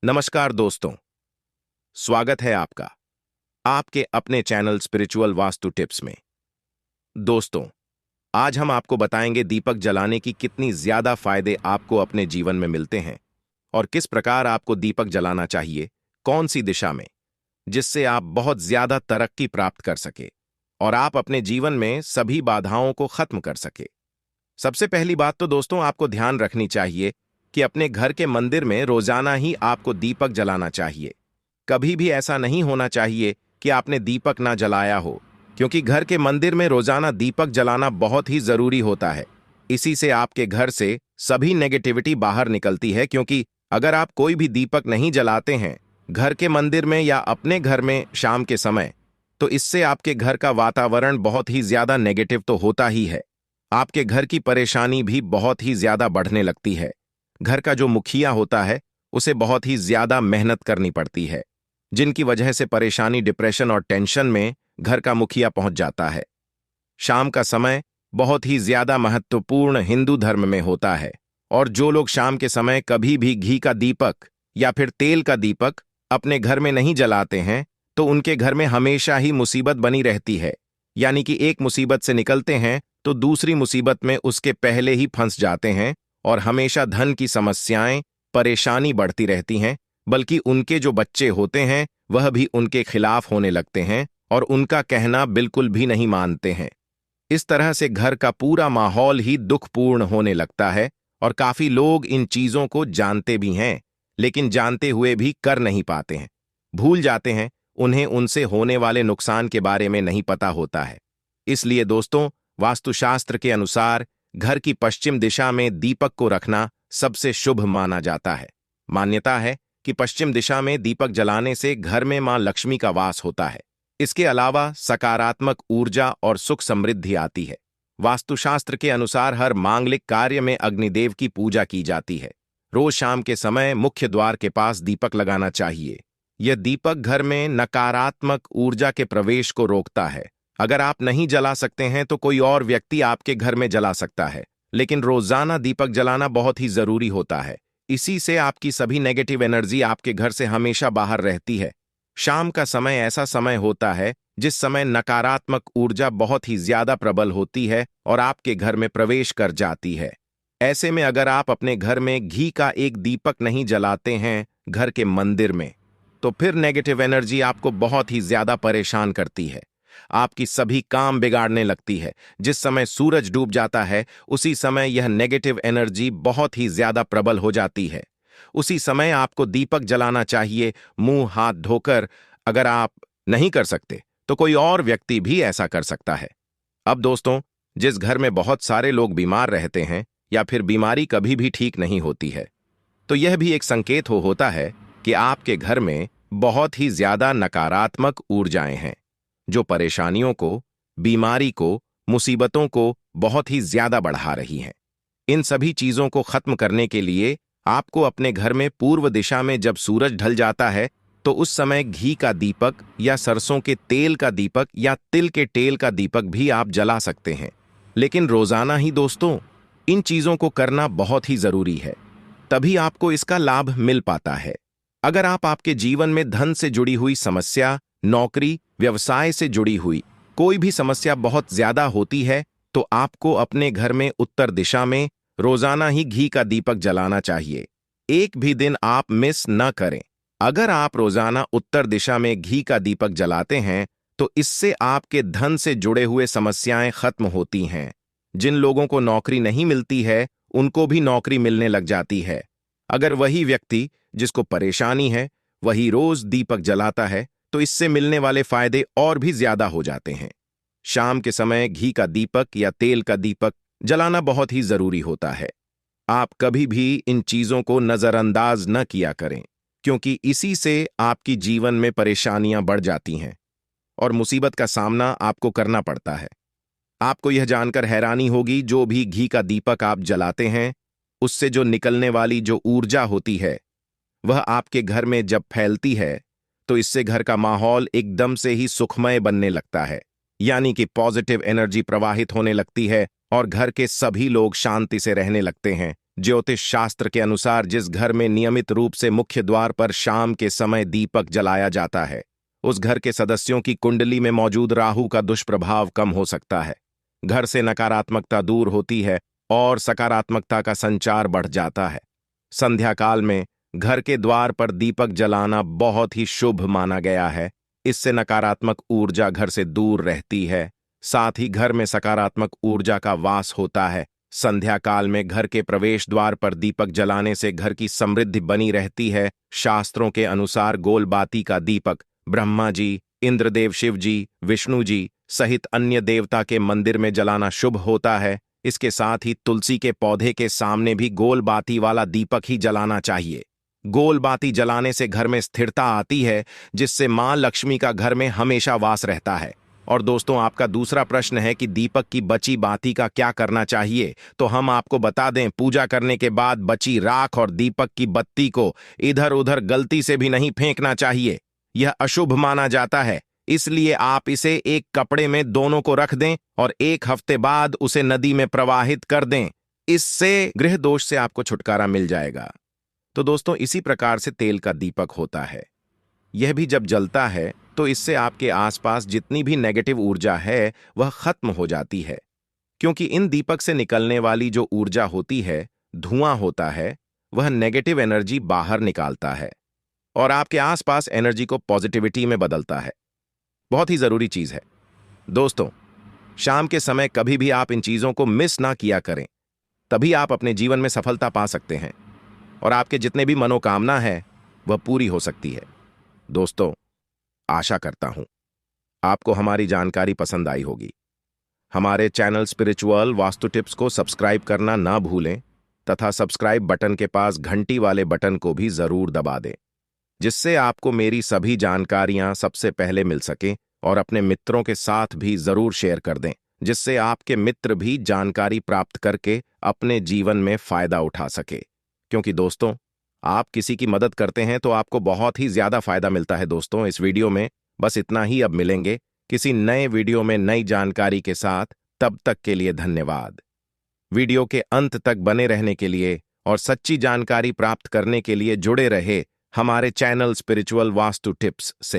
नमस्कार दोस्तों, स्वागत है आपका आपके अपने चैनल स्पिरिचुअल वास्तु टिप्स में। दोस्तों, आज हम आपको बताएंगे दीपक जलाने की कितनी ज्यादा फायदे आपको अपने जीवन में मिलते हैं और किस प्रकार आपको दीपक जलाना चाहिए, कौन सी दिशा में, जिससे आप बहुत ज्यादा तरक्की प्राप्त कर सके और आप अपने जीवन में सभी बाधाओं को खत्म कर सके। सबसे पहली बात तो दोस्तों आपको ध्यान रखनी चाहिए कि अपने घर के मंदिर में रोजाना ही आपको दीपक जलाना चाहिए। कभी भी ऐसा नहीं होना चाहिए कि आपने दीपक ना जलाया हो, क्योंकि घर के मंदिर में रोजाना दीपक जलाना बहुत ही जरूरी होता है। इसी से आपके घर से सभी नेगेटिविटी बाहर निकलती है, क्योंकि अगर आप कोई भी दीपक नहीं जलाते हैं घर के मंदिर में या अपने घर में शाम के समय, तो इससे आपके घर का वातावरण बहुत ही ज्यादा नेगेटिव तो होता ही है। आपके घर की परेशानी भी बहुत ही ज्यादा बढ़ने लगती है। घर का जो मुखिया होता है उसे बहुत ही ज्यादा मेहनत करनी पड़ती है, जिनकी वजह से परेशानी, डिप्रेशन और टेंशन में घर का मुखिया पहुंच जाता है। शाम का समय बहुत ही ज्यादा महत्वपूर्ण हिंदू धर्म में होता है, और जो लोग शाम के समय कभी भी घी का दीपक या फिर तेल का दीपक अपने घर में नहीं जलाते हैं, तो उनके घर में हमेशा ही मुसीबत बनी रहती है। यानी कि एक मुसीबत से निकलते हैं तो दूसरी मुसीबत में उसके पहले ही फंस जाते हैं, और हमेशा धन की समस्याएं, परेशानी बढ़ती रहती हैं। बल्कि उनके जो बच्चे होते हैं वह भी उनके खिलाफ होने लगते हैं और उनका कहना बिल्कुल भी नहीं मानते हैं। इस तरह से घर का पूरा माहौल ही दुखपूर्ण होने लगता है, और काफी लोग इन चीजों को जानते भी हैं, लेकिन जानते हुए भी कर नहीं पाते हैं, भूल जाते हैं। उन्हें उनसे होने वाले नुकसान के बारे में नहीं पता होता है। इसलिए दोस्तों, वास्तुशास्त्र के अनुसार घर की पश्चिम दिशा में दीपक को रखना सबसे शुभ माना जाता है। मान्यता है कि पश्चिम दिशा में दीपक जलाने से घर में मां लक्ष्मी का वास होता है। इसके अलावा सकारात्मक ऊर्जा और सुख समृद्धि आती है। वास्तुशास्त्र के अनुसार हर मांगलिक कार्य में अग्निदेव की पूजा की जाती है। रोज शाम के समय मुख्य द्वार के पास दीपक लगाना चाहिए। यह दीपक घर में नकारात्मक ऊर्जा के प्रवेश को रोकता है। अगर आप नहीं जला सकते हैं तो कोई और व्यक्ति आपके घर में जला सकता है, लेकिन रोजाना दीपक जलाना बहुत ही जरूरी होता है। इसी से आपकी सभी नेगेटिव एनर्जी आपके घर से हमेशा बाहर रहती है। शाम का समय ऐसा समय होता है जिस समय नकारात्मक ऊर्जा बहुत ही ज्यादा प्रबल होती है और आपके घर में प्रवेश कर जाती है। ऐसे में अगर आप अपने घर में घी का एक दीपक नहीं जलाते हैं घर के मंदिर में, तो फिर नेगेटिव एनर्जी आपको बहुत ही ज्यादा परेशान करती है। आपकी सभी काम बिगाड़ने लगती है। जिस समय सूरज डूब जाता है उसी समय यह नेगेटिव एनर्जी बहुत ही ज्यादा प्रबल हो जाती है। उसी समय आपको दीपक जलाना चाहिए, मुंह हाथ धोकर। अगर आप नहीं कर सकते तो कोई और व्यक्ति भी ऐसा कर सकता है। अब दोस्तों, जिस घर में बहुत सारे लोग बीमार रहते हैं या फिर बीमारी कभी भी ठीक नहीं होती है, तो यह भी एक संकेत होता है कि आपके घर में बहुत ही ज्यादा नकारात्मक ऊर्जाएं हैं, जो परेशानियों को, बीमारी को, मुसीबतों को बहुत ही ज्यादा बढ़ा रही हैं। इन सभी चीजों को खत्म करने के लिए आपको अपने घर में पूर्व दिशा में जब सूरज ढल जाता है तो उस समय घी का दीपक या सरसों के तेल का दीपक या तिल के तेल का दीपक भी आप जला सकते हैं। लेकिन रोजाना ही दोस्तों इन चीजों को करना बहुत ही जरूरी है, तभी आपको इसका लाभ मिल पाता है। अगर आप आपके जीवन में धन से जुड़ी हुई समस्या, नौकरी, व्यवसाय से जुड़ी हुई कोई भी समस्या बहुत ज्यादा होती है, तो आपको अपने घर में उत्तर दिशा में रोजाना ही घी का दीपक जलाना चाहिए। एक भी दिन आप मिस न करें। अगर आप रोजाना उत्तर दिशा में घी का दीपक जलाते हैं तो इससे आपके धन से जुड़े हुए समस्याएं खत्म होती हैं। जिन लोगों को नौकरी नहीं मिलती है उनको भी नौकरी मिलने लग जाती है। अगर वही व्यक्ति जिसको परेशानी है वही रोज दीपक जलाता है तो इससे मिलने वाले फायदे और भी ज्यादा हो जाते हैं। शाम के समय घी का दीपक या तेल का दीपक जलाना बहुत ही जरूरी होता है। आप कभी भी इन चीजों को नजरअंदाज न किया करें, क्योंकि इसी से आपकी जीवन में परेशानियां बढ़ जाती हैं और मुसीबत का सामना आपको करना पड़ता है। आपको यह जानकर हैरानी होगी, जो भी घी का दीपक आप जलाते हैं उससे जो निकलने वाली जो ऊर्जा होती है वह आपके घर में जब फैलती है तो इससे घर का माहौल एकदम से ही सुखमय बनने लगता है। यानी कि पॉजिटिव एनर्जी प्रवाहित होने लगती है और घर के सभी लोग शांति से रहने लगते हैं, ज्योतिष शास्त्र के अनुसार जिस घर में नियमित रूप से मुख्य द्वार पर शाम के समय दीपक जलाया जाता है, उस घर के सदस्यों की कुंडली में मौजूद राहु का दुष्प्रभाव कम हो सकता है। घर से नकारात्मकता दूर होती है और सकारात्मकता का संचार बढ़ जाता है। संध्या काल में घर के द्वार पर दीपक जलाना बहुत ही शुभ माना गया है। इससे नकारात्मक ऊर्जा घर से दूर रहती है, साथ ही घर में सकारात्मक ऊर्जा का वास होता है। संध्या काल में घर के प्रवेश द्वार पर दीपक जलाने से घर की समृद्धि बनी रहती है। शास्त्रों के अनुसार गोल बाती का दीपक ब्रह्मा जी, इंद्रदेव शिव जी, विष्णु जी सहित अन्य देवता के मंदिर में जलाना शुभ होता है। इसके साथ ही तुलसी के पौधे के सामने भी गोल बाती वाला दीपक ही जलाना चाहिए। गोल बाती जलाने से घर में स्थिरता आती है, जिससे मां लक्ष्मी का घर में हमेशा वास रहता है। और दोस्तों, आपका दूसरा प्रश्न है कि दीपक की बची बाती का क्या करना चाहिए, तो हम आपको बता दें, पूजा करने के बाद बची राख और दीपक की बत्ती को इधर उधर गलती से भी नहीं फेंकना चाहिए। यह अशुभ माना जाता है, इसलिए आप इसे एक कपड़े में दोनों को रख दें और 1 हफ्ते बाद उसे नदी में प्रवाहित कर दें। इससे गृह दोष से आपको छुटकारा मिल जाएगा। तो दोस्तों, इसी प्रकार से तेल का दीपक होता है। यह भी जब जलता है तो इससे आपके आसपास जितनी भी नेगेटिव ऊर्जा है वह खत्म हो जाती है, क्योंकि इन दीपक से निकलने वाली जो ऊर्जा होती है, धुआं होता है, वह नेगेटिव एनर्जी बाहर निकालता है और आपके आसपास एनर्जी को पॉजिटिविटी में बदलता है। बहुत ही जरूरी चीज है दोस्तों। शाम के समय कभी भी आप इन चीजों को मिस ना किया करें, तभी आप अपने जीवन में सफलता पा सकते हैं और आपके जितने भी मनोकामना है वह पूरी हो सकती है। दोस्तों, आशा करता हूं आपको हमारी जानकारी पसंद आई होगी। हमारे चैनल स्पिरिचुअल वास्तु टिप्स को सब्सक्राइब करना ना भूलें तथा सब्सक्राइब बटन के पास घंटी वाले बटन को भी जरूर दबा दें, जिससे आपको मेरी सभी जानकारियां सबसे पहले मिल सकें, और अपने मित्रों के साथ भी जरूर शेयर कर दें, जिससे आपके मित्र भी जानकारी प्राप्त करके अपने जीवन में फायदा उठा सके। क्योंकि दोस्तों, आप किसी की मदद करते हैं तो आपको बहुत ही ज्यादा फायदा मिलता है। दोस्तों, इस वीडियो में बस इतना ही। अब मिलेंगे किसी नए वीडियो में नई जानकारी के साथ। तब तक के लिए धन्यवाद। वीडियो के अंत तक बने रहने के लिए और सच्ची जानकारी प्राप्त करने के लिए जुड़े रहे हमारे चैनल स्पिरिचुअल वास्तु टिप्स से।